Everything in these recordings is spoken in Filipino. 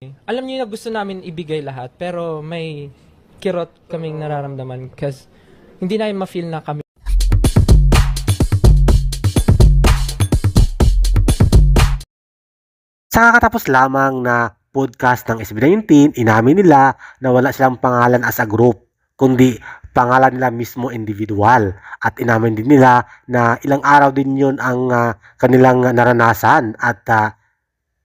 Alam niyo na gusto namin ibigay lahat, pero may kirot kaming nararamdaman kasi hindi namin ma-feel na kami. Sa kakatapos lamang na podcast ng SB19, inamin nila na wala silang pangalan as a group, kundi pangalan nila mismo individual. At inamin din nila na ilang araw din yun ang kanilang naranasan at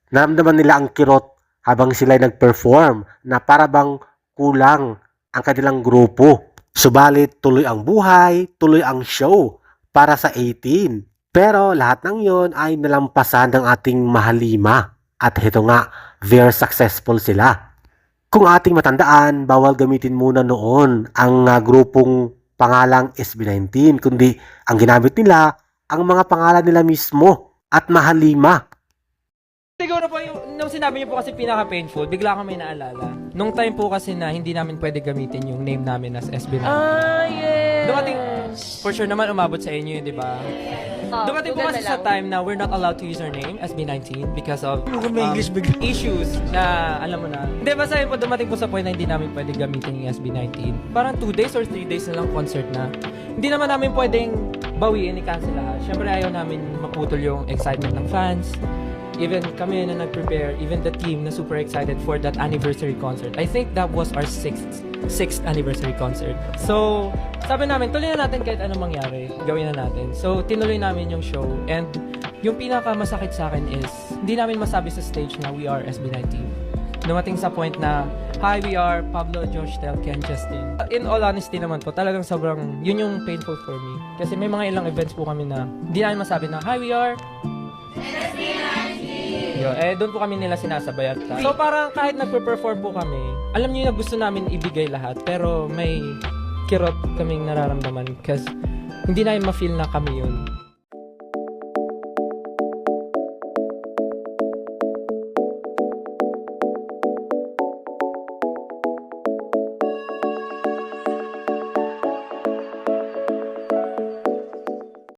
naramdaman nila ang kirot habang sila nag-perform na para bang kulang ang kanilang grupo. Subalit tuloy ang buhay, tuloy ang show para sa 18. Pero lahat ng yon ay nalampasan ng ating mahalima. At ito nga, very successful sila. Kung ating matandaan, bawal gamitin muna noon ang grupong pangalang SB19, kundi ang ginamit nila ang mga pangalan nila mismo at mahalima. Siguro po, nung sinabi niyo po kasi pinaka-painful, bigla ko may naalala. Nung time po kasi na hindi namin pwede gamitin yung name namin as SB19. Yes! Dumating, for sure naman umabot sa inyo yun, di ba? Dumating po kasi sa time na we're not allowed to use our name, SB19, because of issues na, alam mo na. Hindi, basta yun po, dumating po sa point na hindi namin pwede gamitin yung SB19. Parang 2 days or 3 days na lang concert na. Hindi naman namin pwedeng bawiin, i-cancel lahat. Siyempre ayaw namin maputol yung excitement ng fans. Even kami na nag-prepare, even the team na super excited for that anniversary concert. I think that was our sixth anniversary concert. So, sabi namin, tuloy na natin kahit anong mangyari, gawin na natin. So, tinuloy namin yung show. And yung pinaka-masakit sa akin is, hindi namin masabi sa stage na we are SB19. Dumating sa point na, hi, we are Pablo, Josh, Tel, Ken, Justin. In all honesty naman po, talagang sobrang, yun yung painful for me. Kasi may mga ilang events po kami na, hindi namin masabi na, hi, we are doon po kami nila sinasabay at so parang kahit nagpe-perform po kami, alam niyo na gusto namin ibigay lahat, pero may kirot kaming nararamdaman kasi hindi namin ma-feel na kami yun.